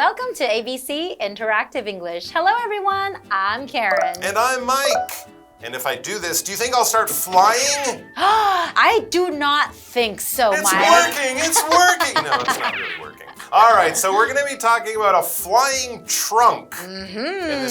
Welcome to ABC Interactive English. Hello everyone, I'm Karen. And I'm Mike. And if I do this, do you think I'll start flying? I do not think so, It's Mike. It's working! No, it's not really working. All right, so we're going to be talking about a flying trunk.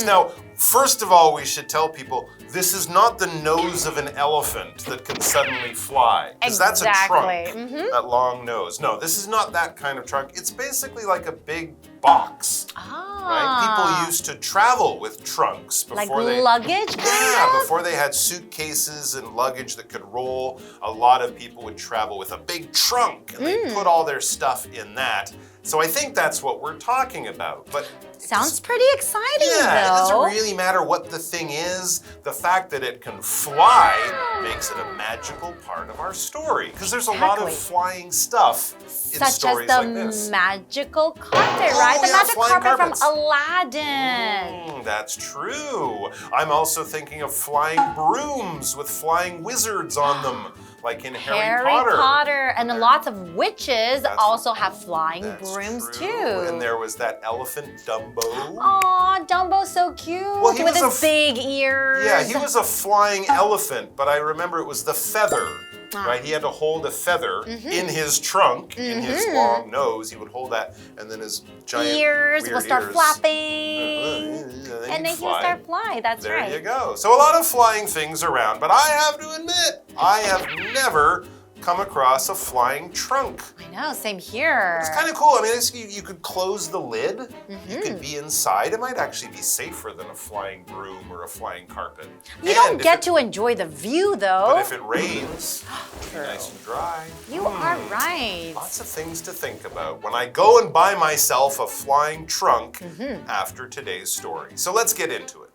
Now, first of all, we should tell people this is not the nose of an elephant that can suddenly fly. Because that's a trunk, that long nose. No, this is not that kind of trunk. It's basically like a big box. Right? People used to travel with trunks before luggage? Before they had suitcases and luggage that could roll, a lot of people would travel with a big trunk and they put all their stuff in that. So I think that's what we're talking about. But sounds pretty exciting, though. It doesn't really matter what the thing is. The fact that it can fly makes it a magical part of our story. Because there's a lot of flying stuff in stories like this. Such as the magical carpet, right? The magic carpet carpets. from Aladdin. That's true. I'm also thinking of flying brooms with flying wizards on them. Like in Harry Potter. And lots of witches also have flying brooms too. And there was that elephant Dumbo. Aw, Dumbo's so cute with his big ears. Yeah, he was a flying elephant, but I remember it was the feather. Right, he had to hold a feather in his trunk, in his long nose. He would hold that, and then his giant ears will start flapping. And then he would start flying. That's right. There you go. So a lot of flying things around, but I have to admit, I have never come across a flying trunk. I know, same here. It's kind of cool. I mean, you could close the lid. You could be inside. It might actually be safer than a flying broom or a flying carpet. You don't get to enjoy the view, though. But if it rains, it'll be nice and dry. You are right. Lots of things to think about when I go and buy myself a flying trunk after today's story. So let's get into it.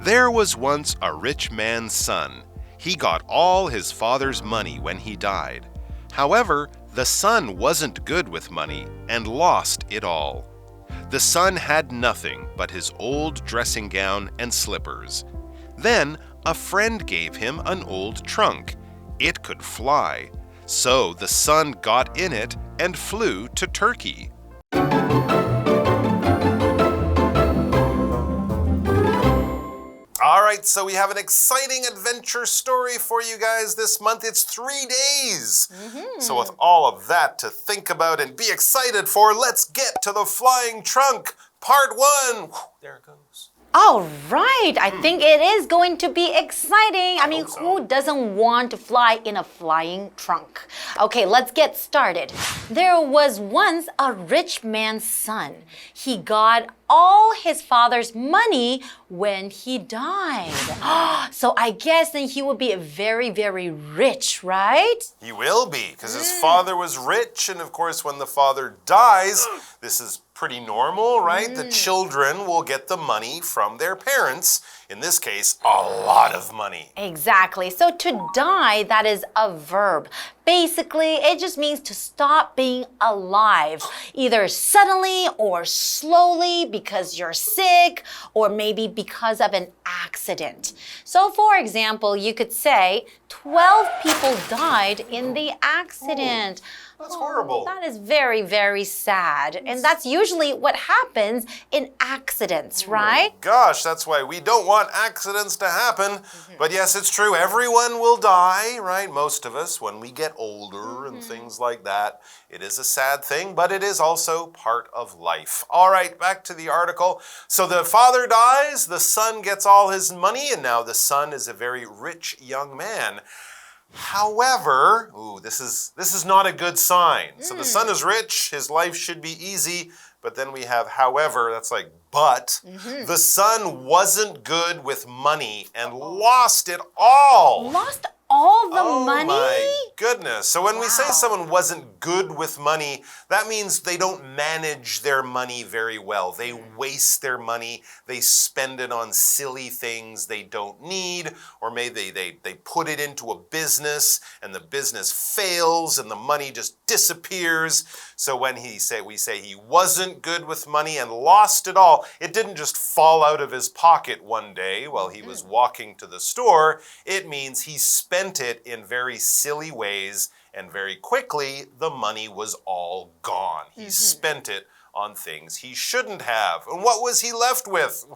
There was once a rich man's son. He got all his father's money when he died. However, the son wasn't good with money and lost it all. The son had nothing but his old dressing gown and slippers. Then a friend gave him an old trunk. It could fly. So the son got in it and flew to Turkey. All right, so we have an exciting adventure story for you guys this month. It's 3 days. So with all of that to think about and be excited for, let's get to the flying trunk, part 1. There it goes. All right, I think it is going to be exciting. I mean, who doesn't want to fly in a flying trunk? Okay, let's get started. There was once a rich man's son. He got all his father's money when he died. So I guess then he will be very, very rich, right? He will be, because his father was rich, and of course when the father dies, this is pretty normal, right? The children will get the money from their parents. In this case, a lot of money. Exactly. So to die, that is a verb. Basically, it just means to stop being alive, either suddenly or slowly because you're sick or maybe because of an accident. So for example, you could say 12 people died in the accident. That's horrible. That is very, very sad. And that's usually what happens in accidents, right? Oh gosh, that's why we don't want accidents to happen. But yes, it's true. Everyone will die, right? Most of us, when we get older and things like that. It is a sad thing, but it is also part of life. All right, back to the article. So the father dies, the son gets all his money, and now the son is a very rich young man. However, this is not a good sign. So the son is rich, his life should be easy, but then we have however, that's like but. The son wasn't good with money and lost it all. Lost all the money? Oh my goodness. So when we say someone wasn't good with money, that means they don't manage their money very well. They waste their money. They spend it on silly things they don't need, or maybe they put it into a business and the business fails and the money just disappears. So when we say he wasn't good with money and lost it all, it didn't just fall out of his pocket one day while he was walking to the store. It means he spent spent it in very silly ways, and very quickly, the money was all gone. He spent it on things he shouldn't have. And what was he left with?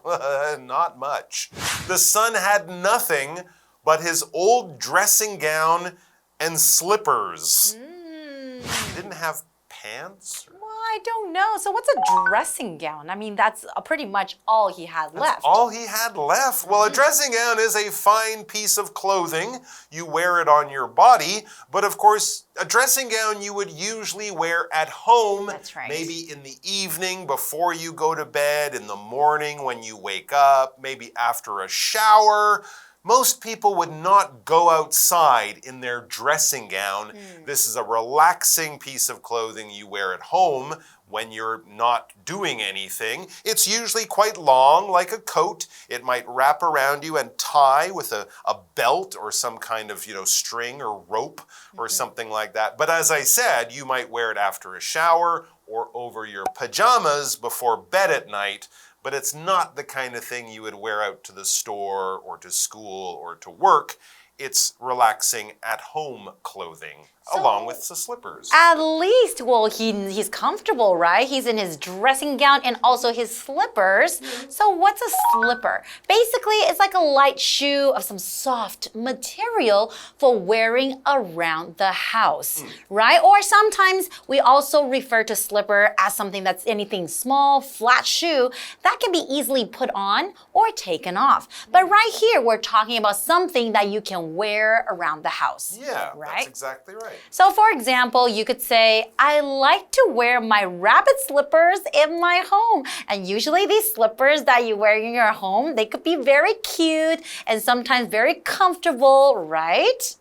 Not much. The son had nothing but his old dressing gown and slippers. He didn't have pants? Well, I don't know. So what's a dressing gown? I mean, that's pretty much all he had left. All he had left. Well, a dressing gown is a fine piece of clothing. You wear it on your body. But of course, a dressing gown you would usually wear at home. That's right. Maybe in the evening before you go to bed, in the morning when you wake up, maybe after a shower. Most people would not go outside in their dressing gown. This is a relaxing piece of clothing you wear at home when you're not doing anything. It's usually quite long, like a coat. It might wrap around you and tie with a belt or some kind of, string or rope or something like that. But as I said, you might wear it after a shower or over your pajamas before bed at night. But it's not the kind of thing you would wear out to the store or to school or to work. It's relaxing at-home clothing, along with the slippers. At least, well, he's comfortable, right? He's in his dressing gown and also his slippers. So what's a slipper? Basically, it's like a light shoe of some soft material for wearing around the house, right? Or sometimes we also refer to slipper as something that's anything small, flat shoe that can be easily put on or taken off. But right here, we're talking about something that you can wear around the house. Yeah, right? That's exactly right. So for example, you could say, I like to wear my rabbit slippers in my home. And usually these slippers that you wear in your home, they could be very cute and sometimes very comfortable, right?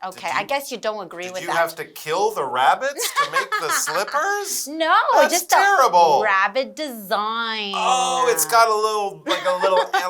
Okay, I guess you don't agree with that. Did you have to kill the rabbits to make the slippers? No, That's just terrible. a rabbit design. Oh, it's got a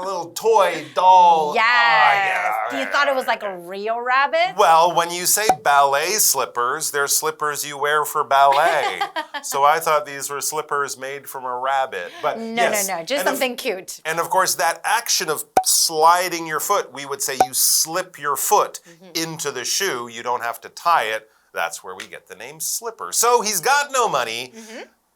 little toy doll. Yes. You thought it was like a real rabbit? Well, when you say ballet slippers, they're slippers you wear for ballet. So I thought these were slippers made from a rabbit. But No, just something cute. And of course, that action of sliding your foot, we would say you slip your foot into the shoe. You don't have to tie it. That's where we get the name slipper. So he's got no money,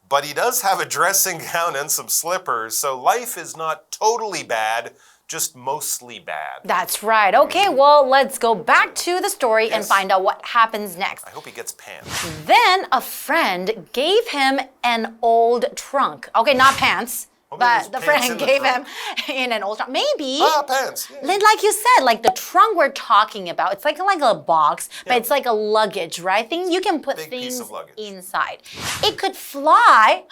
but he does have a dressing gown and some slippers. So life is not totally bad, just mostly bad. That's right. Okay, well, let's go back to the story and find out what happens next. I hope he gets pants. Then a friend gave him an old trunk. Okay, not pants. But the friend gave him in an old trunk. Maybe. Pants. Yeah. Like you said, like the trunk we're talking about, it's like a box, but it's like a luggage, right? Things you can put things inside. It could fly.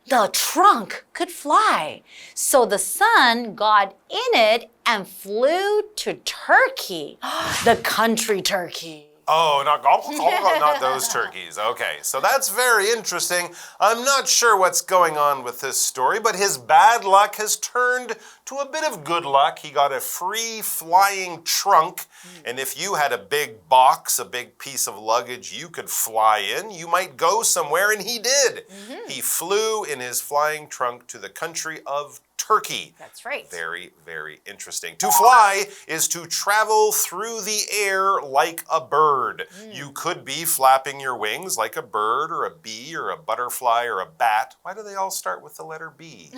The trunk could fly. So the son got in it and flew to Turkey, the country turkey. Oh, not those turkeys. Okay, so that's very interesting. I'm not sure what's going on with this story, but his bad luck has turned to a bit of good luck. He got a free flying trunk, and if you had a big box, a big piece of luggage you could fly in, you might go somewhere, and he did. He flew in his flying trunk to the country of Turkey. That's right. Very, very interesting. To fly is to travel through the air like a bird. You could be flapping your wings like a bird or a bee or a butterfly or a bat. Why do they all start with the letter B?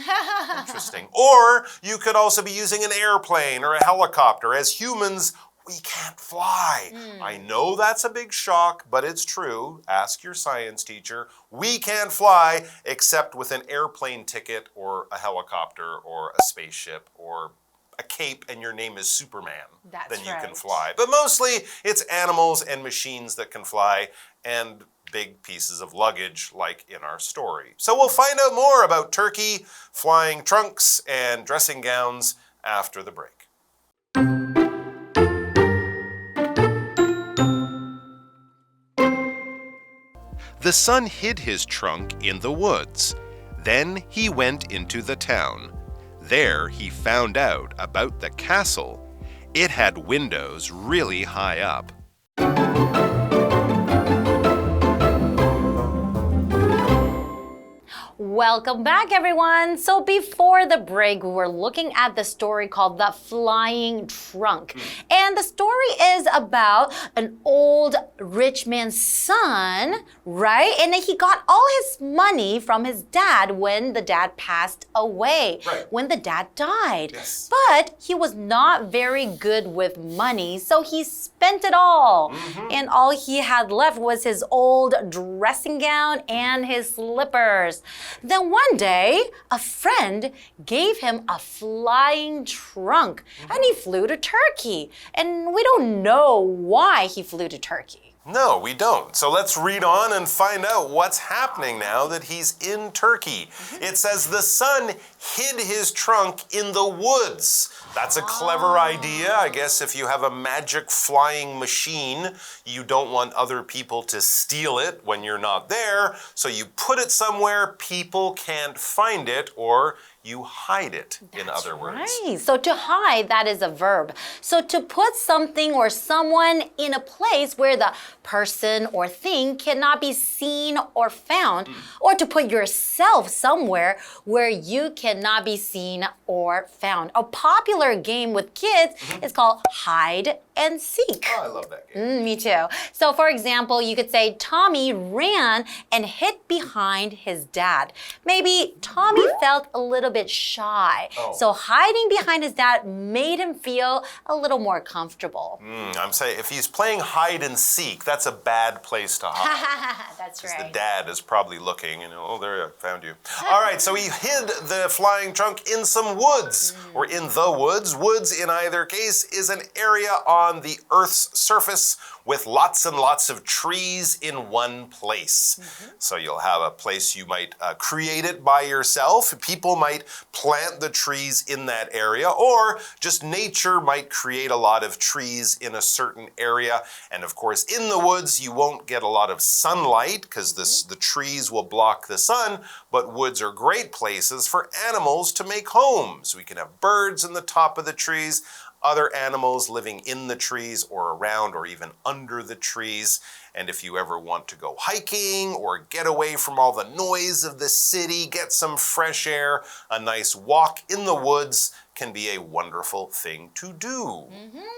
Interesting. Or you could also be using an airplane or a helicopter. As humans, we can't fly. I know that's a big shock, but it's true. Ask your science teacher. We can't fly except with an airplane ticket or a helicopter or a spaceship or a cape and your name is Superman. Then you can fly. But mostly it's animals and machines that can fly and big pieces of luggage like in our story. So we'll find out more about Turkey, flying trunks, and dressing gowns after the break. The son hid his trunk in the woods. Then he went into the town. There he found out about the castle. It had windows really high up. Welcome back, everyone. So before the break, we were looking at the story called The Flying Trunk. And the story is about an old rich man's son, right? And he got all his money from his dad when the dad passed away, when the dad died. Yes. But he was not very good with money, so he spent it all. And all he had left was his old dressing gown and his slippers. Then one day, a friend gave him a flying trunk, and he flew to Turkey. And we don't know why he flew to Turkey. No, we don't. So let's read on and find out what's happening now that he's in Turkey. It says the son hid his trunk in the woods. That's a clever idea. I guess if you have a magic flying machine, you don't want other people to steal it when you're not there. So you put it somewhere people can't find it, or you hide it, in other words. Right. So to hide, that is a verb. So to put something or someone in a place where the person or thing cannot be seen or found, or to put yourself somewhere where you cannot be seen or found. A popular game with kids is called hide and seek. Oh, I love that game. Me too. So for example, you could say Tommy ran and hid behind his dad. Maybe Tommy felt a little bit shy. So hiding behind his dad made him feel a little more comfortable. I'm saying if he's playing hide and seek, that's a bad place to hide. That's Because right. the dad is probably looking and, oh, there, I found you. All right, so he hid the flying trunk in some woods, or in the woods. Woods, in either case, is an area on the Earth's surface with lots and lots of trees in one place. So you'll have a place you might create it by yourself. People might plant the trees in that area, or just nature might create a lot of trees in a certain area. And of course, in the woods, you won't get a lot of sunlight because the trees will block the sun, but woods are great places for animals to make homes. We can have birds in the top of the trees, other animals living in the trees or around or even under the trees. And if you ever want to go hiking or get away from all the noise of the city, get some fresh air, a nice walk in the woods can be a wonderful thing to do.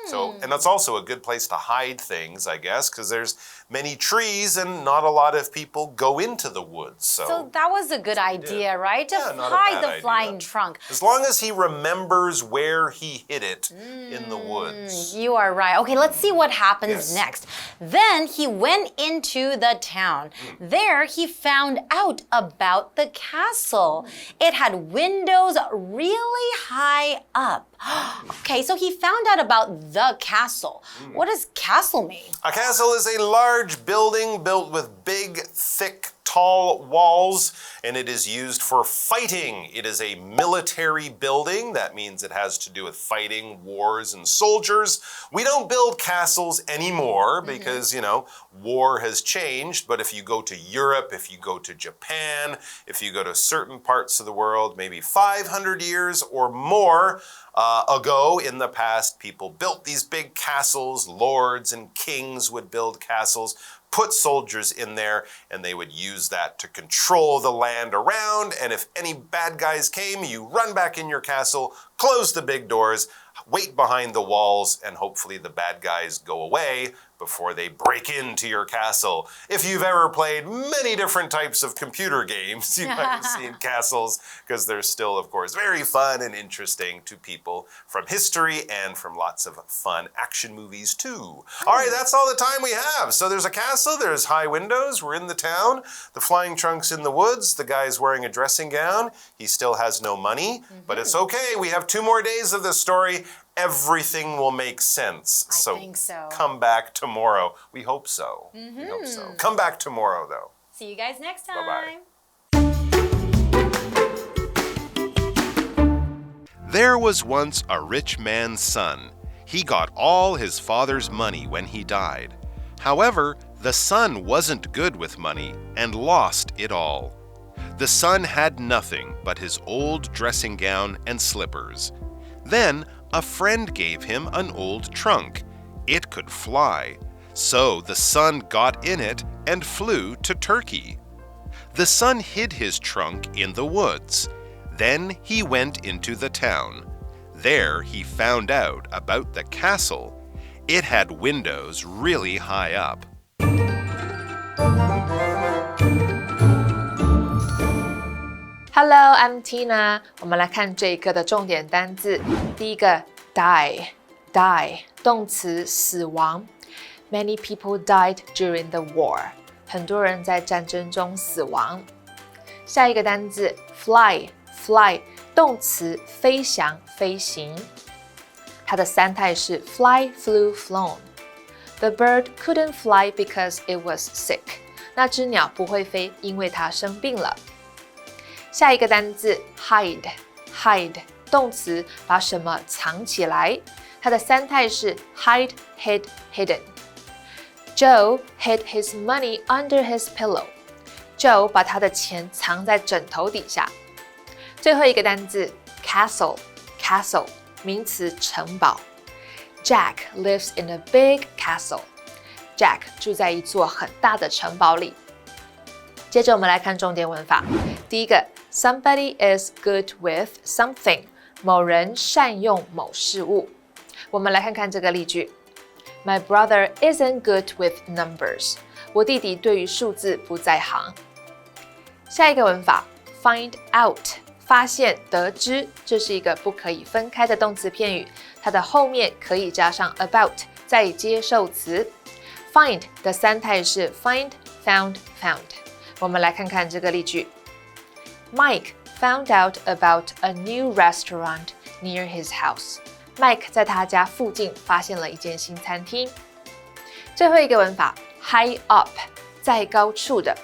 So, and that's also a good place to hide things, I guess, because there's many trees and not a lot of people go into the woods. So that was a good idea, right? To not a hide bad the idea. flying trunk. As long as he remembers where he hid it in the woods. You are right. Okay, let's see what happens next. Then he went into the town. There he found out about the castle. It had windows really high up. Okay, so he found out about the castle. What does castle mean? A castle is a large building built with big, thick, tall walls, and it is used for fighting. It is a military building. That means it has to do with fighting, wars, and soldiers. We don't build castles anymore because, you know, war has changed. But if you go to Europe, if you go to Japan, if you go to certain parts of the world, maybe 500 years or more ago in the past, people built these big castles. Lords and kings would build castles, put soldiers in there, and they would use that to control the land around. And if any bad guys came, you run back in your castle, close the big doors, wait behind the walls, and hopefully the bad guys go away before they break into your castle. If you've ever played many different types of computer games, you might have seen castles, because they're still, of course, very fun and interesting to people from history and from lots of fun action movies too. All right, that's all the time we have. So there's a castle, there's high windows, we're in the town, the flying trunk's in the woods, the guy's wearing a dressing gown, he still has no money, but it's okay, we have 2 more days of this story. Everything will make sense. I think so. Come back tomorrow. We hope so. We hope so. Come back tomorrow, though. See you guys next time. Bye-bye. There was once a rich man's son. He got all his father's money when he died. However, the son wasn't good with money and lost it all. The son had nothing but his old dressing gown and slippers. Then a friend gave him an old trunk. It could fly. So the son got in it and flew to Turkey. The son hid his trunk in the woods. Then he went into the town. There he found out about the castle. It had windows really high up. Hello, I'm Tina. 我们来看这一课的重点单字。第一个 die 动词死亡。Many people died during the war. 很多人在战争中死亡。下一个单字 fly 动词飞翔飞行。它的三态是 fly, flew, flown. The bird couldn't fly because it was sick. 那只鸟不会飞，因为它生病了。下一个单字 hide 动词把什么藏起来，它的三态是 hide, hid, hidden. Joe hid his money under his pillow. Joe 把他的钱藏在枕头底下。最后一个单字 castle 名词城堡。Jack lives in a big castle. Jack 住在一座很大的城堡里。接着我们来看重点文法。第一个 Somebody is good with something. 某人善用某事物。我们来看看这个例句。My brother isn't good with numbers. 我弟弟对于数字不在行。下一个文法 find out 发现得知，这是一个不可以分开的动词片语，它的后面可以加上 about 再接受词。find 的三态是 find, found, found。我们来看看这个例句。Mike found out about a new restaurant near his house. Mike 在他家附近发现了一间新餐厅。最后一个文法 high up 在高处的。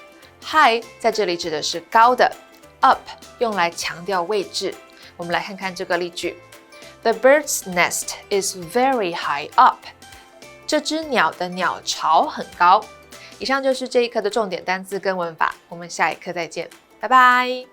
High 在这里指的是高的 ，up 用来强调位置。我们来看看这个例句 ：The bird's nest is very high up. 这只鸟的鸟巢很高。以上就是这一课的重点单字跟文法，我们下一课再见，拜拜。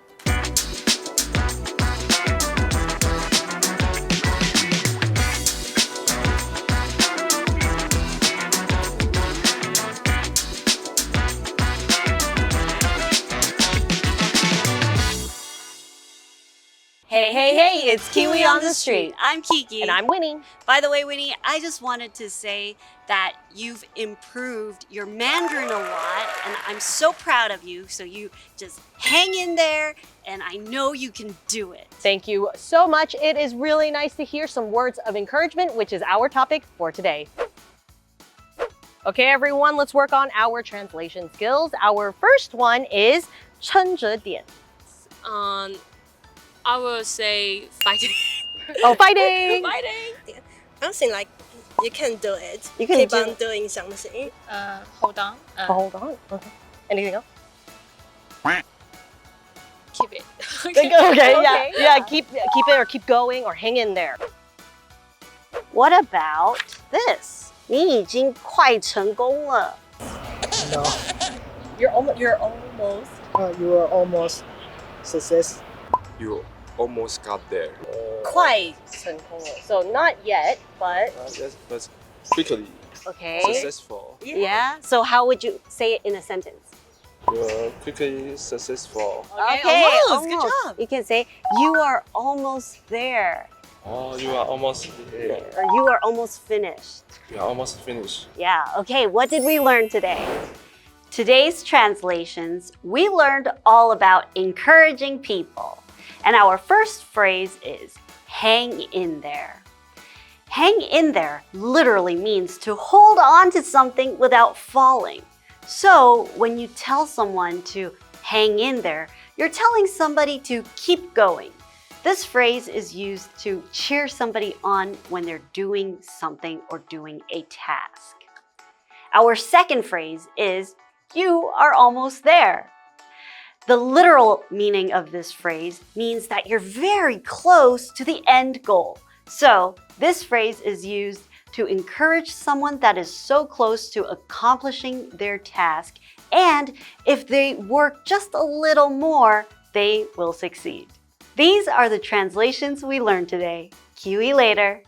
Hey, it's KiWi on the Street. I'm Kiki. And I'm Winnie. By the way, Winnie, I just wanted to say that you've improved your Mandarin a lot, and I'm so proud of you. So you just hang in there, and I know you can do it. Thank you so much. It is really nice to hear some words of encouragement, which is our topic for today. Okay, everyone, let's work on our translation skills. Our first one is 撑着点. I will say fighting. Oh, fighting! Fighting! Something like you can do it. You can keep do on it. doing something. Hold on. Hold on. Okay. Anything else? Keep it. Okay, yeah. Keep it or keep going or hang in there. What about this? 你已经快成功了。 No. You're almost. You are almost success. You almost got there. 快成功了. So not yet, but Yes, but quickly okay. successful. Yeah. So how would you say it in a sentence? You are quickly successful. Okay, almost. Good job. You can say you are almost there, Oh, you are almost there. or you are almost finished. You are almost finished. Yeah, okay, what did we learn today? Today's translations, we learned all about encouraging people. And our first phrase is hang in there. Hang in there literally means to hold on to something without falling. So when you tell someone to hang in there, you're telling somebody to keep going. This phrase is used to cheer somebody on when they're doing something or doing a task. Our second phrase is you are almost there. The literal meaning of this phrase means that you're very close to the end goal. So this phrase is used to encourage someone that is so close to accomplishing their task, and if they work just a little more, they will succeed. These are the translations we learned today. KiWi later.